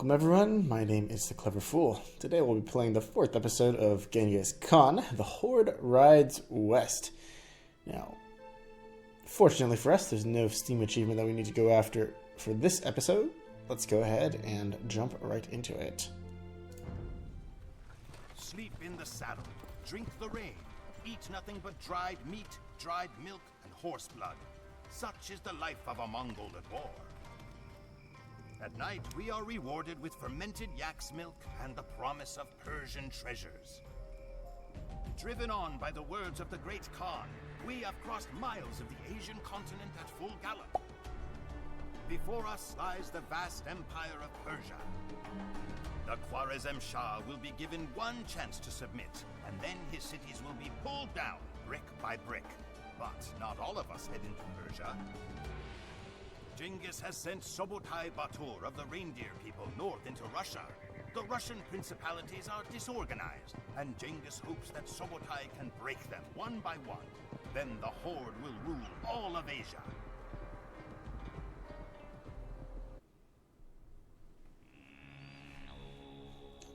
Welcome everyone, my name is The Clever Fool. Today we'll be playing the 4th episode of Genghis Khan, The Horde Rides West. Now, fortunately for us, there's no Steam achievement that we need to go after for this episode. Let's go ahead and jump right into it. Sleep in the saddle, drink the rain, eat nothing but dried meat, dried milk, and horse blood. Such is the life of a Mongol at war. At night, we are rewarded with fermented yak's milk and the promise of Persian treasures. Driven on by the words of the great Khan, we have crossed miles of the Asian continent at full gallop. Before us lies the vast empire of Persia. The Khwarezm Shah will be given one chance to submit, and then his cities will be pulled down brick by brick. But not all of us head into Persia. Genghis has sent Subutai Batur of the reindeer people north into Russia. The Russian principalities are disorganized, and Genghis hopes that Subutai can break them one by one. Then the Horde will rule all of Asia.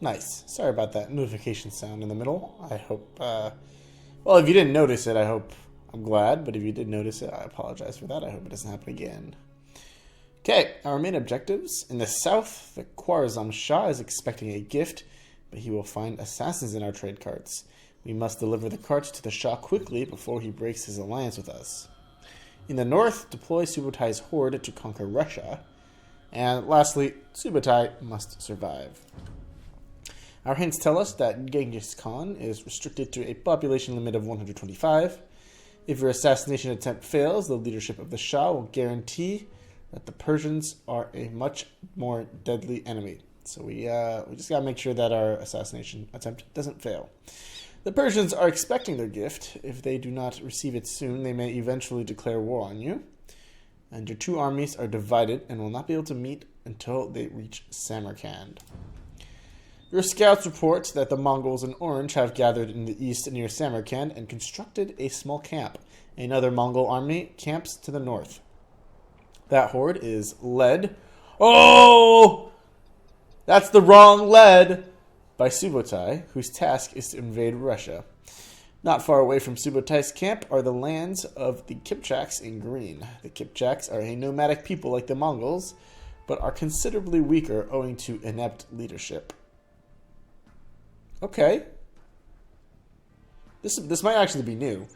Nice. Sorry about that notification sound in the middle. I hope, well, if you didn't notice it, I'm glad, but if you did notice it, I apologize for that. I hope it doesn't happen again. Okay, our main objectives. In the south, the Khwarezm Shah is expecting a gift, but he will find assassins in our trade carts. We must deliver the carts to the Shah quickly before he breaks his alliance with us. In the north, deploy Subutai's horde to conquer Russia. And lastly, Subutai must survive. Our hints tell us that Genghis Khan is restricted to a population limit of 125. If your assassination attempt fails, the leadership of the Shah will guarantee that the Persians are a much more deadly enemy. So we just gotta make sure that our assassination attempt doesn't fail. The Persians are expecting their gift. If they do not receive it soon, they may eventually declare war on you. And your two armies are divided and will not be able to meet until they reach Samarkand. Your scouts report that the Mongols in orange have gathered in the east near Samarkand and constructed a small camp. Another Mongol army camps to the north. That horde is led... Oh! That's the wrong led by Subutai, whose task is to invade Russia. Not far away from Subutai's camp are the lands of the Kipchaks in green. The Kipchaks are a nomadic people like the Mongols, but are considerably weaker owing to inept leadership. Okay. This might actually be new.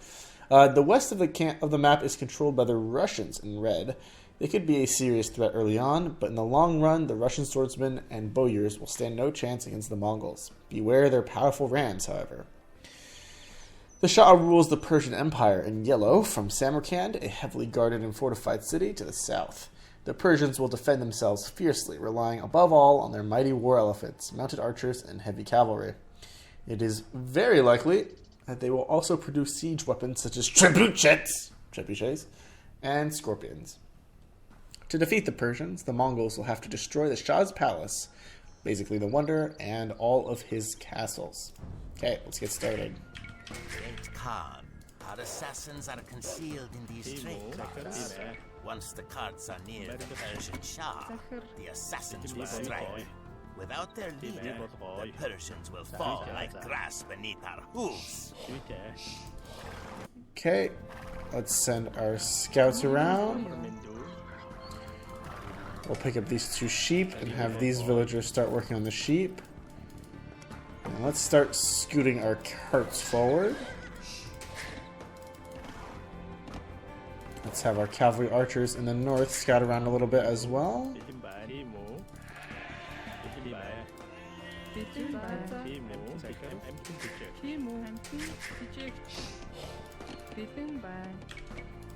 The west of the map is controlled by the Russians in red. They could be a serious threat early on, but in the long run, the Russian swordsmen and bowyers will stand no chance against the Mongols. Beware their powerful rams, however. The Shah rules the Persian Empire in yellow, from Samarkand, a heavily guarded and fortified city, to the south. The Persians will defend themselves fiercely, relying above all on their mighty war elephants, mounted archers, and heavy cavalry. It is very likely that they will also produce siege weapons such as trebuchets, and scorpions. To defeat the Persians, the Mongols will have to destroy the Shah's palace, basically the Wonder, and all of his castles. Okay, let's get started. Great Khan, our assassins are concealed in these trade carts. Once the carts are near the Persian Shah, the assassins will strike. Without their leader, the Persians will fall like grass beneath our hooves. Okay, let's send our scouts around. We'll pick up these two sheep and have these villagers start working on the sheep. And let's start scooting our carts forward. Let's have our cavalry archers in the north scout around a little bit as well.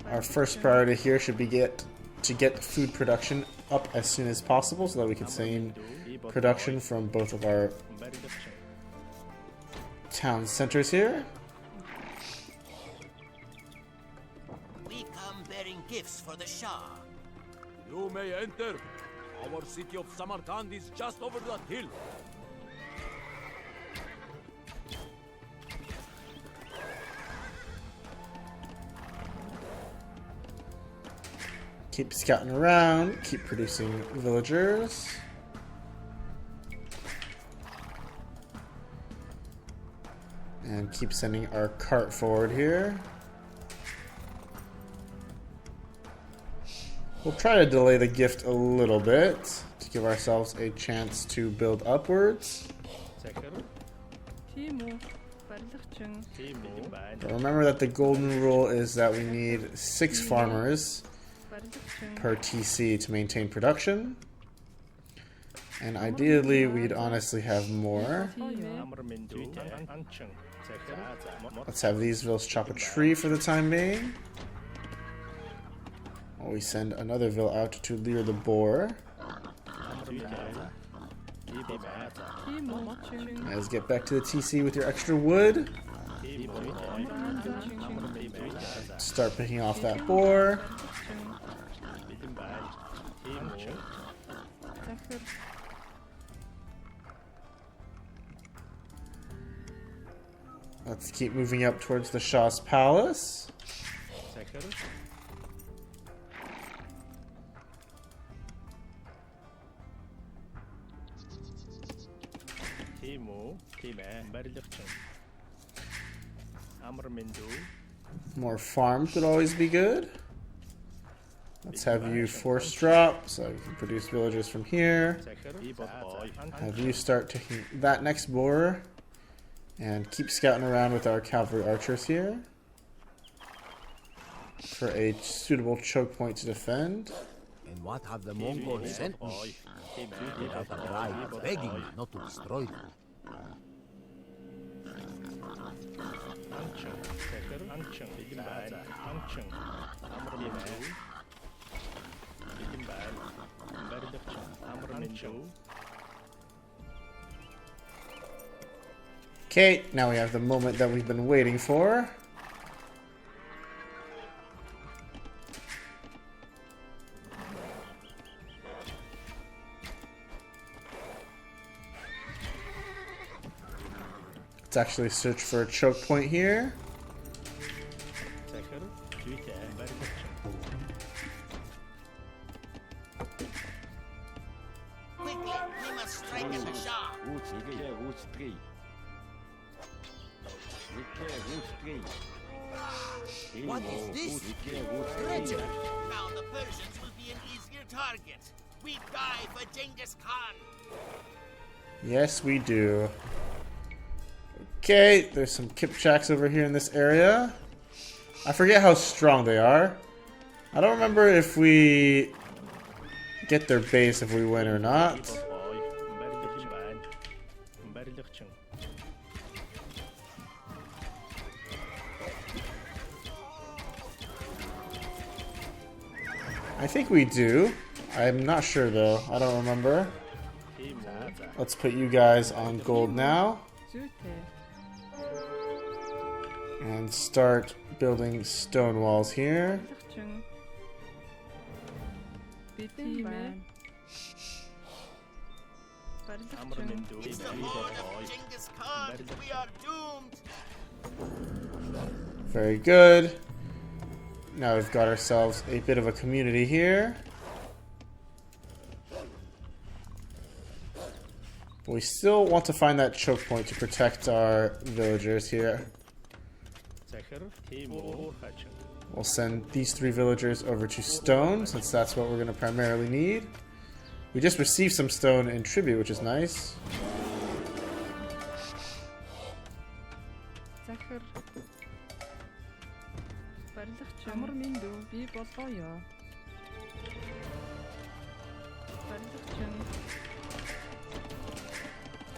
Our first priority here should be to get food production up as soon as possible so that we can sustain production from both of our town centers here. We come bearing gifts for the Shah. You may enter. Our city of Samarkand is just over that hill. Keep scouting around, keep producing villagers. And keep sending our cart forward here. We'll try to delay the gift a little bit to give ourselves a chance to build upwards. But remember that the golden rule is that we need 6 farmers per TC to maintain production. And ideally, we'd honestly have more. Let's have these vills chop a tree for the time being. While we send another vill out to lure the boar. Guys, get back to the TC with your extra wood. Start picking off that boar. Let's keep moving up towards the Shah's palace. More farms would always be good. Let's have you force drop so you can produce villagers from here. Have you start taking that next boar and keep scouting around with our cavalry archers here for a suitable choke point to defend. And what have the Mongols sent me? They have arrived begging me not to destroy them. Okay, now we have the moment that we've been waiting for. Let's actually search for a choke point here. Quickly, we must strike at the Shah. What is this? Treachery. Now the Persians will be an easier target. We die for Genghis Khan. Yes, we do. Okay, there's some Kipchaks over here in this area. I forget how strong they are. I don't remember if we get their base if we win or not. I think we do. I'm not sure though. I don't remember. Let's put you guys on gold now. And start building stone walls here. It's the horde of Genghis Khan. We are doomed. Very good. Now we've got ourselves a bit of a community here. But we still want to find that choke point to protect our villagers here. We'll send these 3 villagers over to stone, since that's what we're going to primarily need. We just received some stone in tribute, which is nice.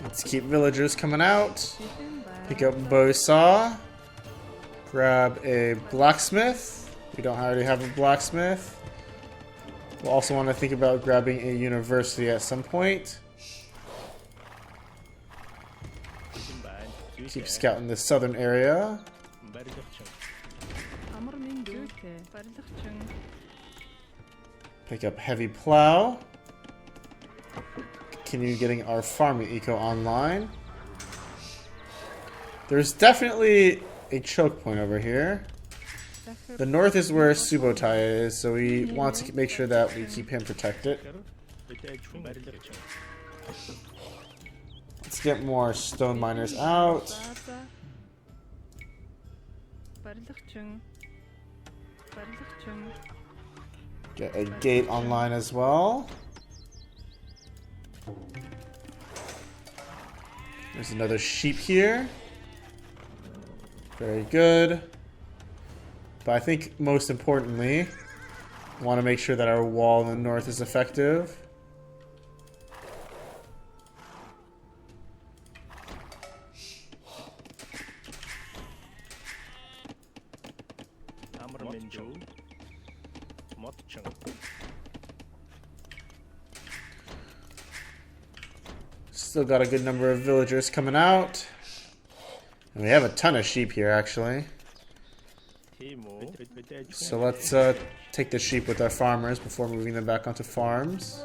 Let's keep villagers coming out. Pick up bow saw. Grab a blacksmith. We don't already have a blacksmith. We'll also want to think about grabbing a university at some point. Keep scouting the southern area. Pick up heavy plow. Continue getting our farming eco online. There's definitely a choke point over here. The north is where Subotai is, so we want to make sure that we keep him protected. Let's get more stone miners out. Get a gate online as well. There's another sheep here. Very good. But I think most importantly, I want to make sure that our wall in the north is effective. Still got a good number of villagers coming out. And we have a ton of sheep here, actually. So let's take the sheep with our farmers before moving them back onto farms.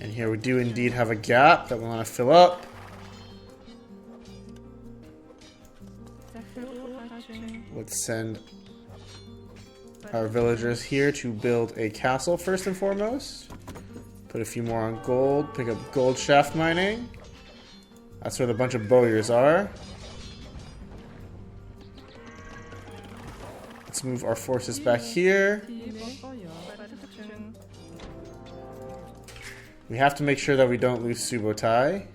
And here we do indeed have a gap that we want to fill up. Let's send our villagers here to build a castle first and foremost. Put a few more on gold. Pick up gold shaft mining. That's where the bunch of bowyers are. Let's move our forces back here. We have to make sure that we don't lose Subotai.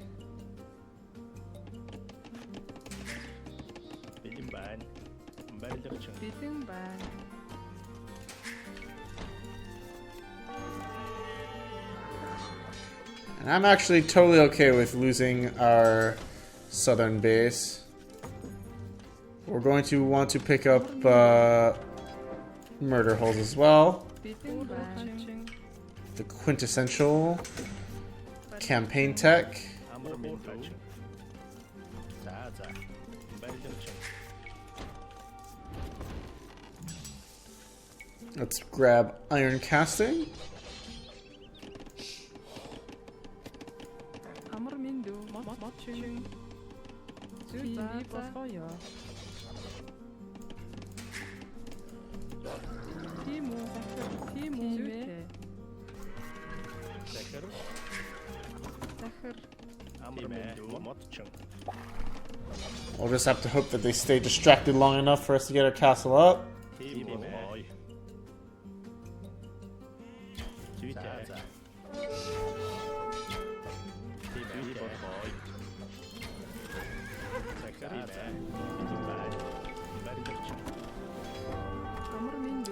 And I'm actually totally okay with losing our southern base. We're going to want to pick up murder holes as well. The quintessential campaign tech. Let's grab iron casting. We'll just have to hope that they stay distracted long enough for us to get our castle up.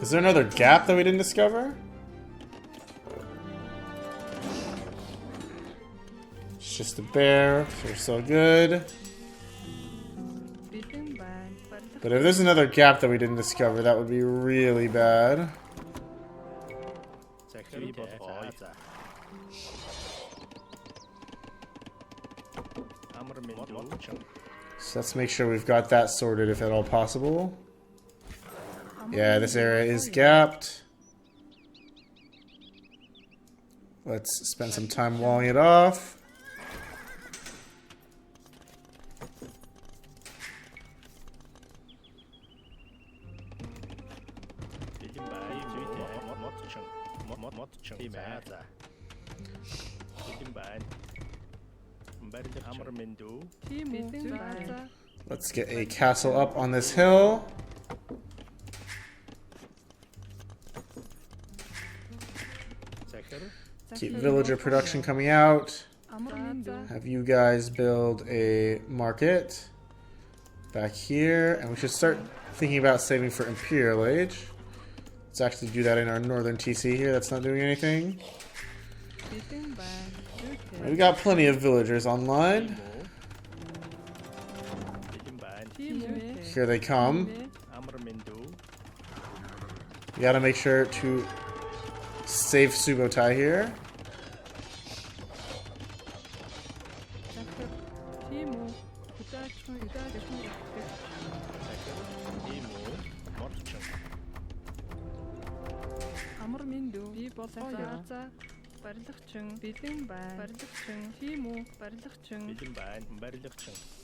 Is there another gap that we didn't discover? It's just a bear, so we're so good. But if there's another gap that we didn't discover, that would be really bad. So let's make sure we've got that sorted if at all possible. Yeah, this area is gapped. Let's spend some time walling it off. Let's get a castle up on this hill. Keep villager production coming out. Have you guys build a market back here. And we should start thinking about saving for Imperial Age. Let's actually do that in our northern TC here. That's not doing anything. We got plenty of villagers online. Here they come. You gotta make sure to save Subotai here.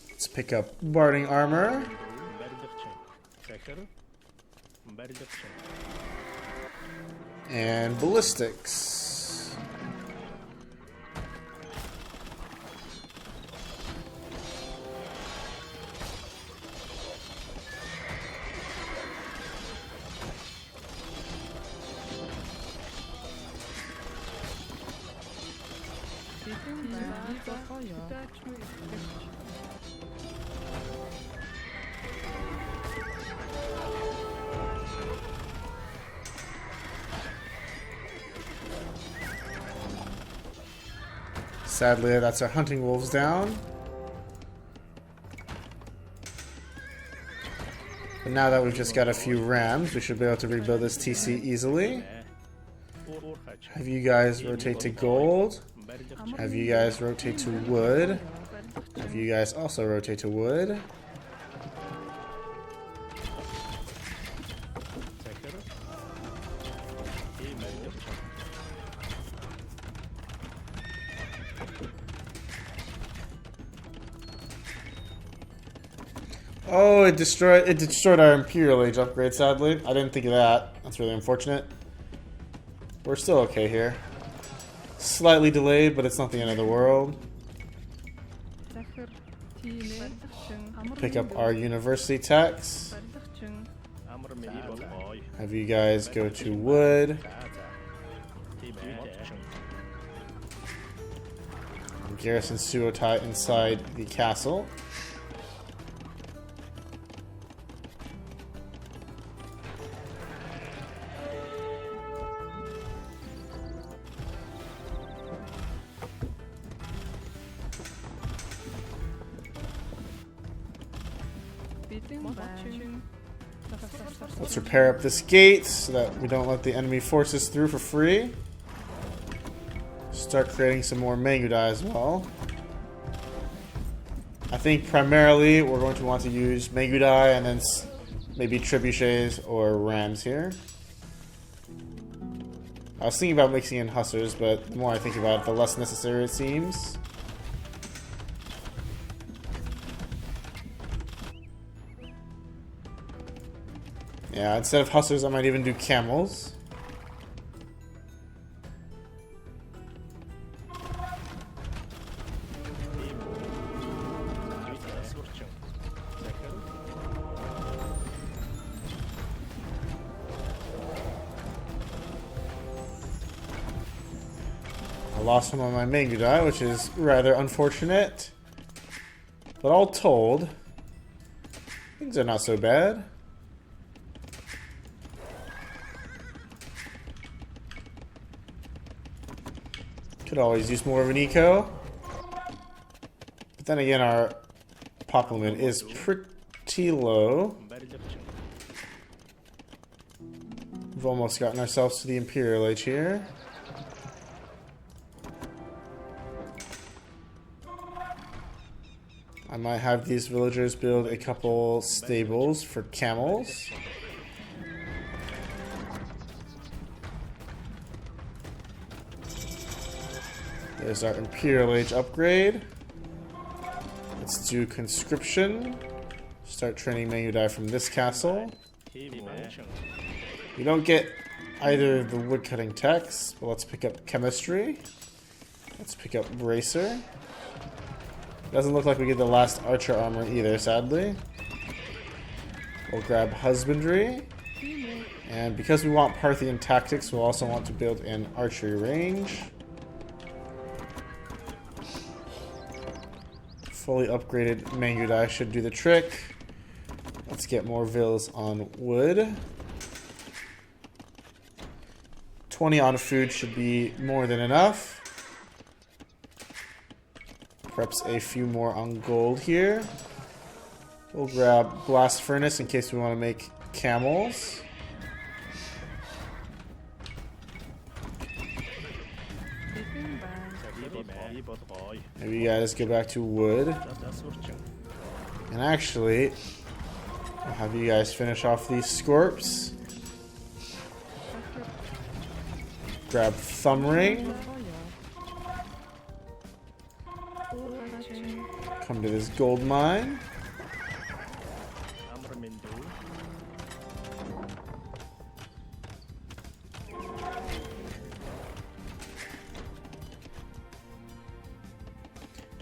Let's pick up barding armor. And ballistics. Sadly, that's our hunting wolves down. But now that we've just got a few rams, we should be able to rebuild this TC easily. Have you guys rotate to gold. Have you guys rotate to wood. Have you guys also rotate to wood. Oh, it destroyed our Imperial Age upgrade, sadly. I didn't think of that. That's really unfortunate. We're still okay here. Slightly delayed, but it's not the end of the world. Pick up our university tax. Have you guys go to wood. Garrison Suotai inside the castle. Let's repair up this gate so that we don't let the enemy forces through for free. Start creating some more Mangudai as well. I think primarily we're going to want to use Mangudai and then maybe trebuchets or rams here. I was thinking about mixing in hussars, but the more I think about it, the less necessary it seems. Yeah, instead of hussars, I might even do camels. I lost one of my Mangudai, which is rather unfortunate. But all told, things are not so bad. Could always use more of an eco. But then again, our pop limit is pretty low. We've almost gotten ourselves to the Imperial Age here. I might have these villagers build a couple stables for camels. There's our Imperial Age upgrade. Let's do conscription. Start training Mangudai from this castle. We don't get either of the woodcutting techs, but let's pick up chemistry. Let's pick up bracer. Doesn't look like we get the last archer armor either, sadly. We'll grab husbandry. And because we want Parthian tactics, we'll also want to build in archery range. Fully upgraded Mangudai should do the trick. Let's get more villas on wood. 20 on food should be more than enough. Perhaps a few more on gold here. We'll grab blast furnace in case we want to make camels. Maybe you guys go back to wood. And actually, I'll have you guys finish off these scorps. Grab thumb ring. Come to this gold mine.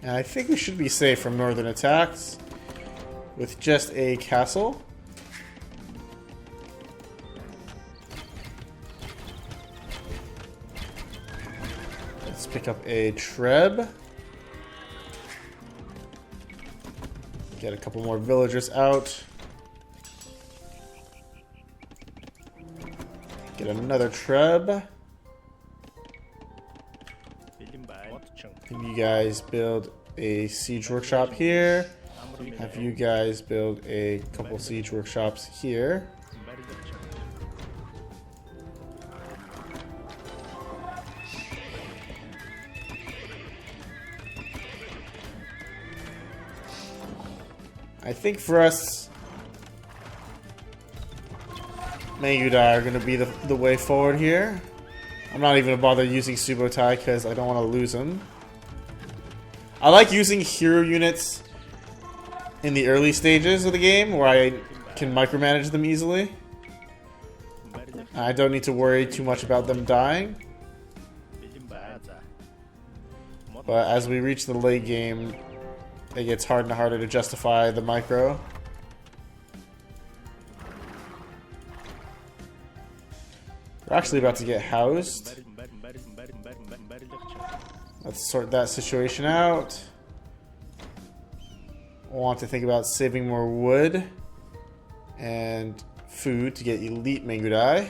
And I think we should be safe from northern attacks with just a castle. Let's pick up a Treb. Get a couple more villagers out. Get another Treb. Have you guys build a siege workshop here. Have you guys build a couple siege workshops here. I think for us, Mangudai are going to be the way forward here. I'm not even going to bother using Subotai because I don't want to lose them. I like using hero units in the early stages of the game where I can micromanage them easily. I don't need to worry too much about them dying. But as we reach the late game, it gets harder and harder to justify the micro. We're actually about to get housed. Let's sort that situation out. I want to think about saving more wood and food to get elite Mangudai.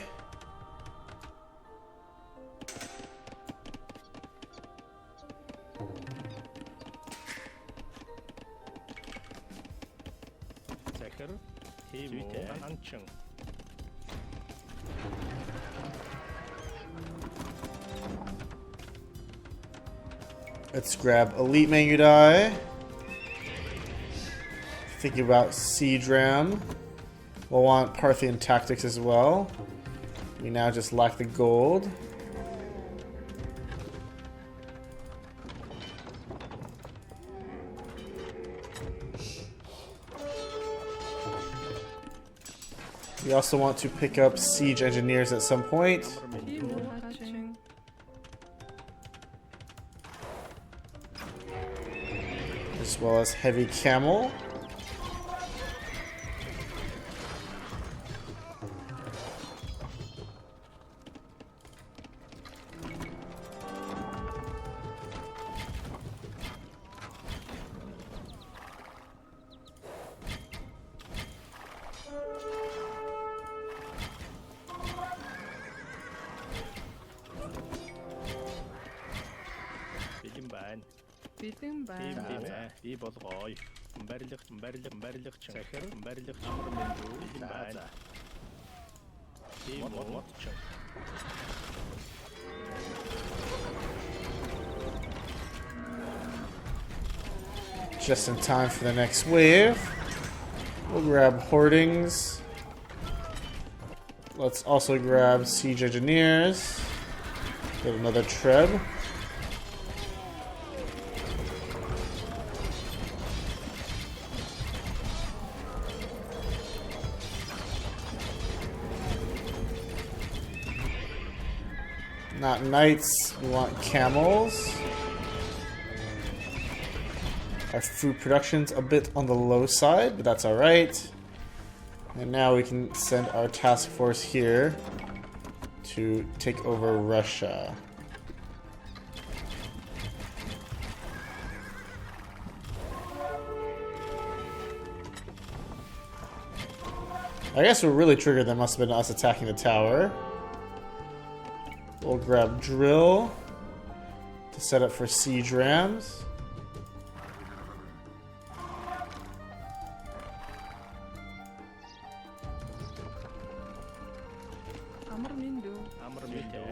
Let's grab elite Mangudai. Thinking about siege ram. We'll want Parthian tactics as well. We now just lack the gold. We also want to pick up siege engineers at some point. As well as heavy camel. Just in time for the next wave. We'll grab hoardings. Let's also grab siege engineers. Get another Treb. Not knights, we want camels. Our food production's a bit on the low side, but that's alright. And now we can send our task force here to take over Russia. I guess what really triggered them must have been us attacking the tower. We'll grab drill to set up for siege rams.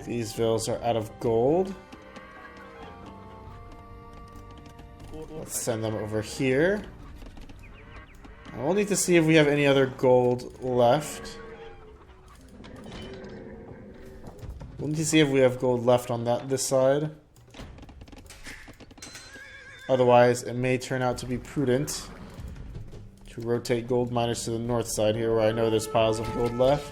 These villas are out of gold. Let's send them over here. And we'll need to see if we have any other gold left. We'll need to see if we have gold left on this side. Otherwise, it may turn out to be prudent to rotate gold miners to the north side here, where I know there's piles of gold left.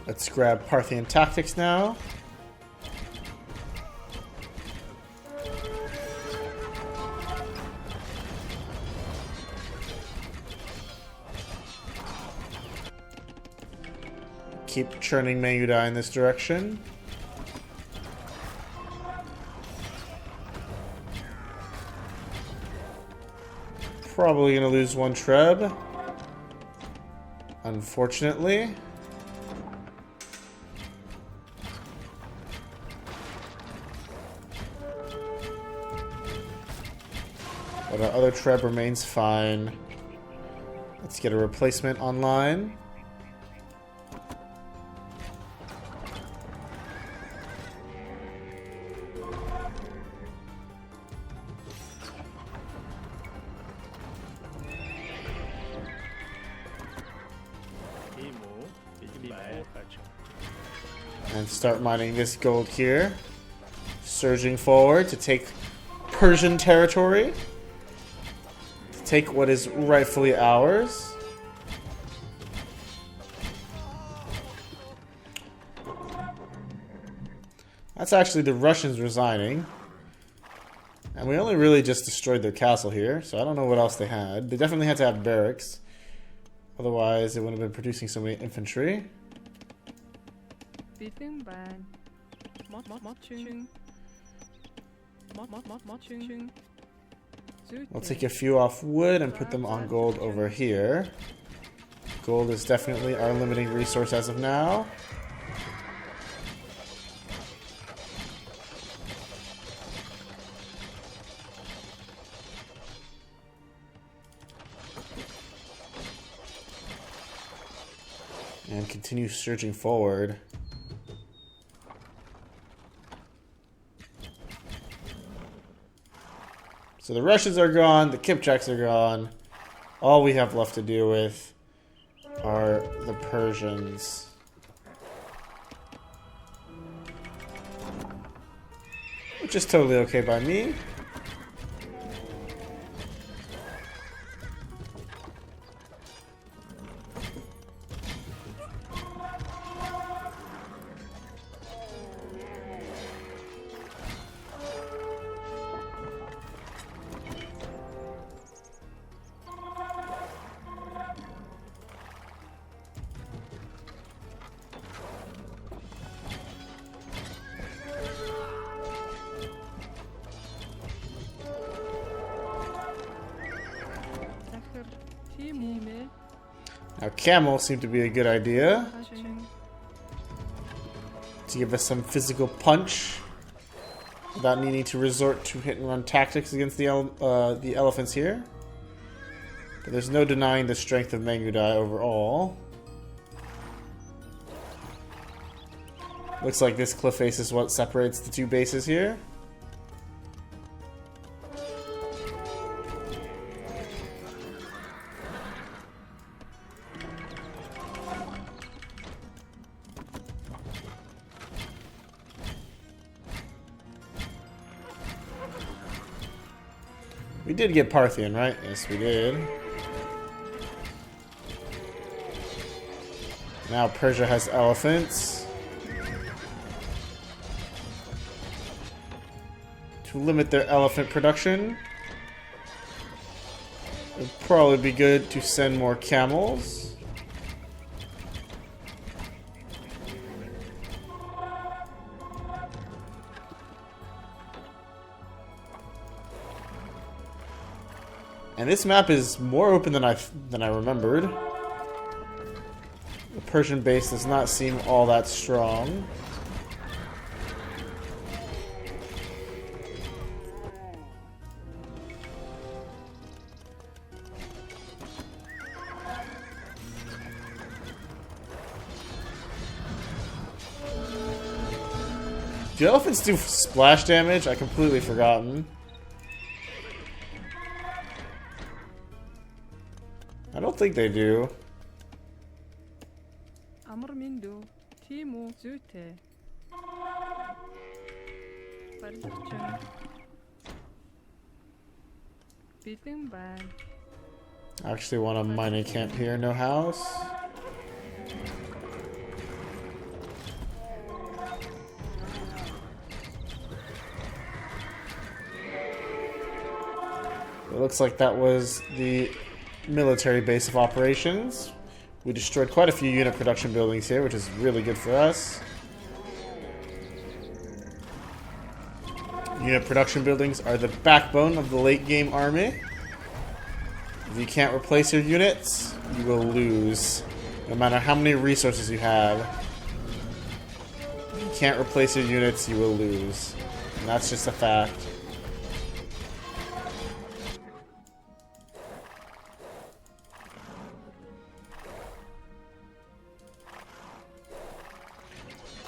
Let's grab Parthian tactics now. keep churning Mangudai in this direction. Probably gonna lose one Treb. Unfortunately. But our other Treb remains fine. Let's get a replacement online. And start mining this gold here. Surging forward to take Persian territory. To take what is rightfully ours. That's actually the Russians resigning. And we only really just destroyed their castle here, so I don't know what else they had. They definitely had to have barracks. Otherwise, they wouldn't have been producing so many infantry. I'll take a few off wood and put them on gold over here. Gold is definitely our limiting resource as of now. And continue surging forward. So the Russians are gone, the Kipchaks are gone. All we have left to deal with are the Persians. Which is totally okay by me. Now camel seemed to be a good idea to give us some physical punch without needing to resort to hit and run tactics against the elephants here. But there's no denying the strength of Mangudai overall. Looks like this cliff face is what separates the two bases here. We did get Parthian, right? Yes, we did. Now Persia has elephants. To limit their elephant production, it would probably be good to send more camels. And this map is more open than I remembered. The Persian base does not seem all that strong. Do elephants do splash damage? I completely forgotten. I don't think they do. I actually want a mining camp here, no house. It looks like that was the military base of operations. We destroyed quite a few unit production buildings here, which is really good for us. Unit production buildings are the backbone of the late game army. If you can't replace your units, you will lose. No matter how many resources you have. If you can't replace your units, you will lose. And that's just a fact.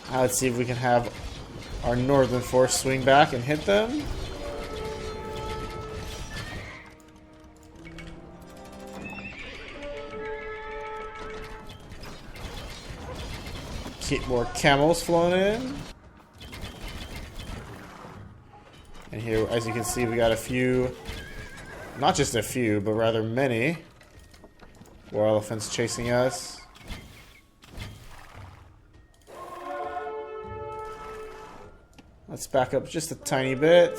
Now let's see if we can have our northern force swing back and hit them. Keep more camels flowing in. And here, as you can see, we got a few, not just a few, but rather many war elephants chasing us. Let's back up just a tiny bit.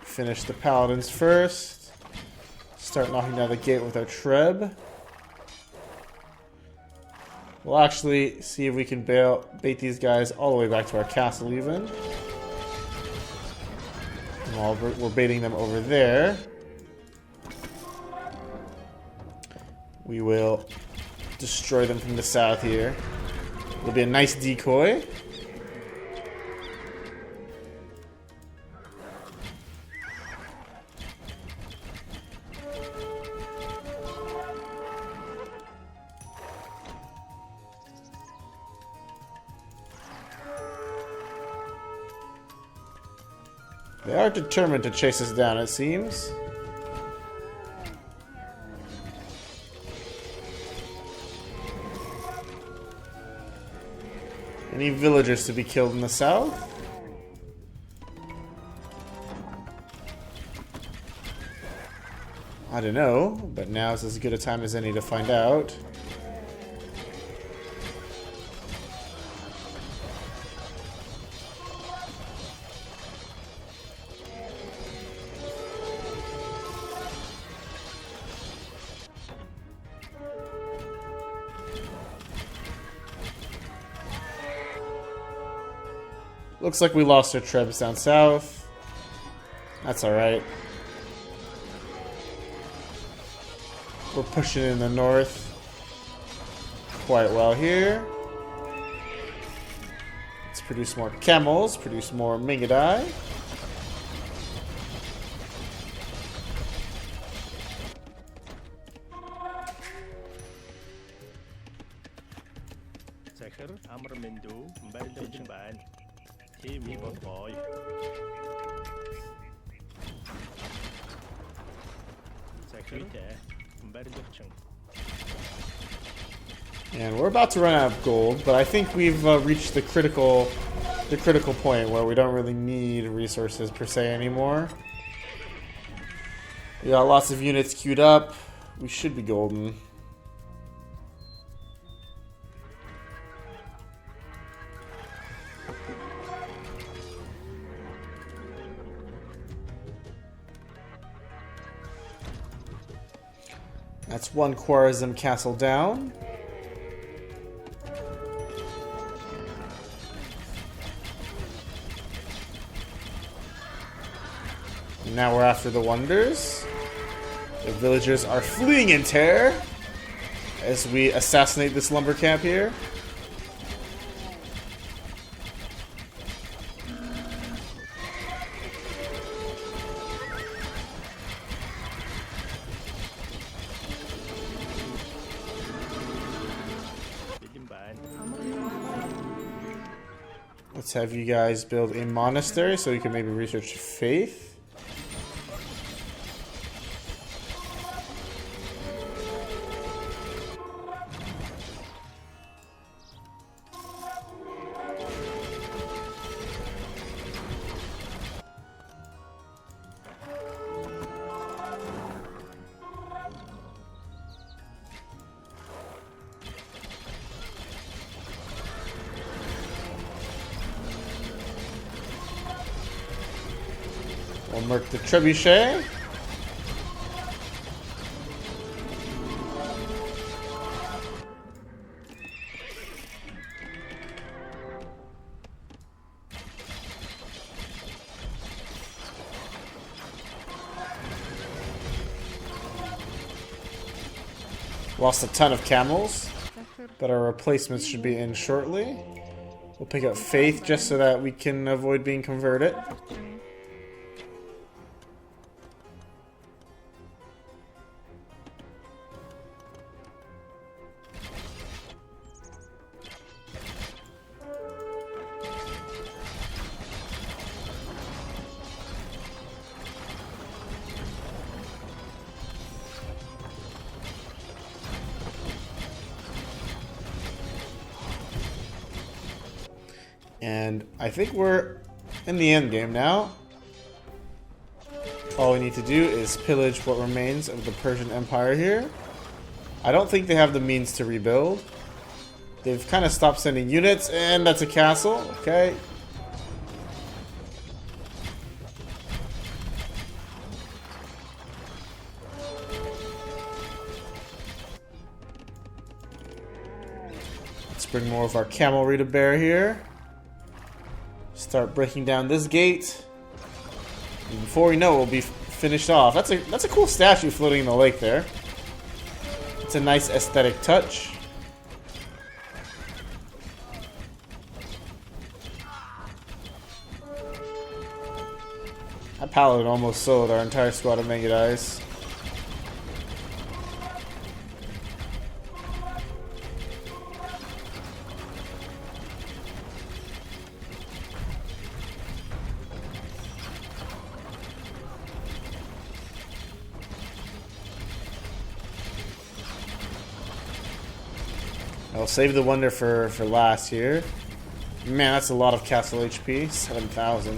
Finish the paladins first. Start knocking down the gate with our treb. We'll actually see if we can bait these guys all the way back to our castle even. While we're baiting them over there, we will destroy them from the south here. It'll be a nice decoy. They are determined to chase us down, it seems. Any villagers to be killed in the south? I don't know, but now is as good a time as any to find out. Looks like we lost our trebs down south. That's alright. We're pushing in the north quite well here. Let's produce more camels, produce more Mingadai. And we're about to run out of gold, but I think we've reached the critical point where we don't really need resources per se anymore. We got lots of units queued up. We should be golden. That's one Khwarizm castle down. And now we're after the wonders. The villagers are fleeing in terror as we assassinate this lumber camp here. Let's have you guys build a monastery so we can maybe research faith. Merc the Trebuchet. Lost a ton of camels, but our replacements should be in shortly. We'll pick up Faith just so that we can avoid being converted. And I think we're in the end game now. All we need to do is pillage what remains of the Persian Empire here. I don't think they have the means to rebuild. They've kind of stopped sending units, and that's a castle. Okay. Let's bring more of our cavalry to bear here. Start breaking down this gate. And before we know it, we'll be finished off. That's a cool statue floating in the lake there. It's a nice aesthetic touch. That paladin almost soloed our entire squad of Megadais. I'll save the wonder for last here. Man, that's a lot of castle HP. 7,000.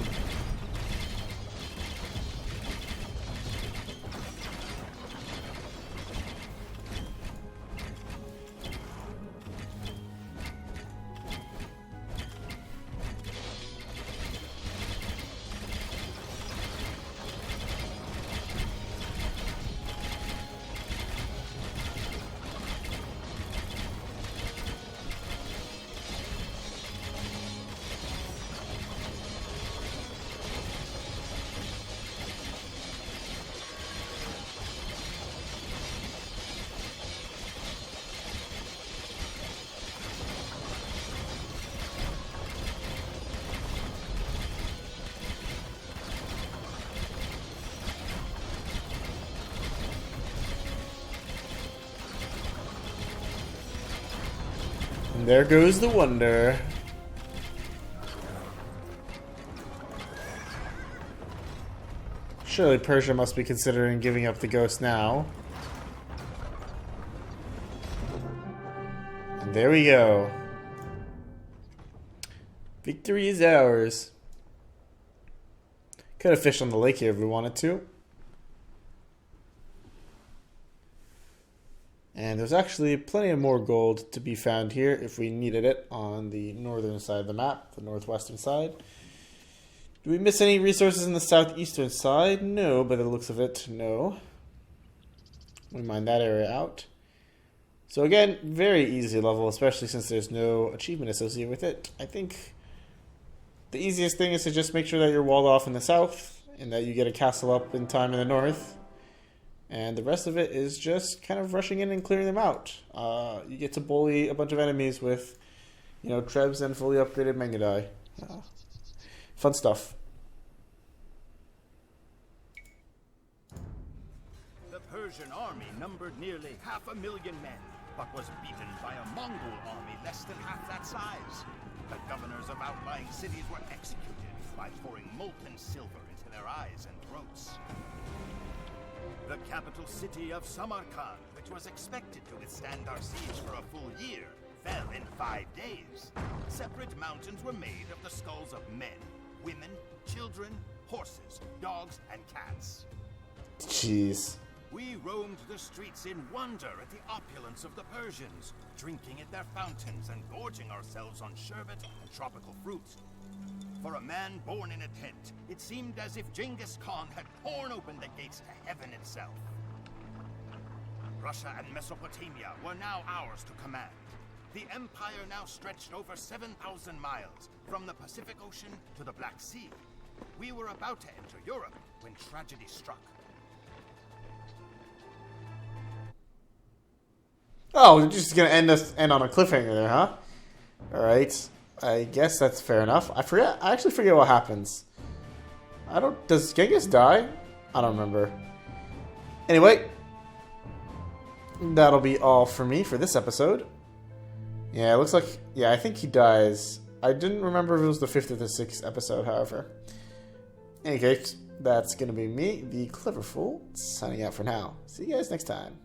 And there goes the wonder. Surely Persia must be considering giving up the ghost now. And there we go. Victory is ours. Could have fished on the lake here if we wanted to. And there's actually plenty of more gold to be found here if we needed it on the northern side of the map, the northwestern side. Do we miss any resources in the southeastern side? No, by the looks of it, no. We mine that area out. So again, very easy level, especially since there's no achievement associated with it. I think the easiest thing is to just make sure that you're walled off in the south and that you get a castle up in time in the north. And the rest of it is just kind of rushing in and clearing them out. You get to bully a bunch of enemies with, you know, Trebs and fully upgraded Mengadai. Fun stuff. The Persian army numbered nearly 500,000 men, but was beaten by a Mongol army less than half that size. The governors of outlying cities were executed by pouring molten silver into their eyes and throats. The capital city of Samarkand, which was expected to withstand our siege for a full year, fell in 5 days. Separate mountains were made of the skulls of men, women, children, horses, dogs, and cats. Jeez. We roamed the streets in wonder at the opulence of the Persians, drinking at their fountains and gorging ourselves on sherbet and tropical fruit. For a man born in a tent, it seemed as if Genghis Khan had torn open the gates to heaven itself. Russia and Mesopotamia were now ours to command. The empire now stretched over 7,000 miles, from the Pacific Ocean to the Black Sea. We were about to enter Europe when tragedy struck. Oh, we're just gonna end on a cliffhanger there, huh? Alright. I guess that's fair enough. I actually forget what happens. Does Genghis die? I don't remember. Anyway, that'll be all for me for this episode. Yeah, it looks like, I think he dies. I didn't remember if it was the 5th or the 6th episode, however. In any case, that's gonna be me, the Clever Fool, signing out for now. See you guys next time.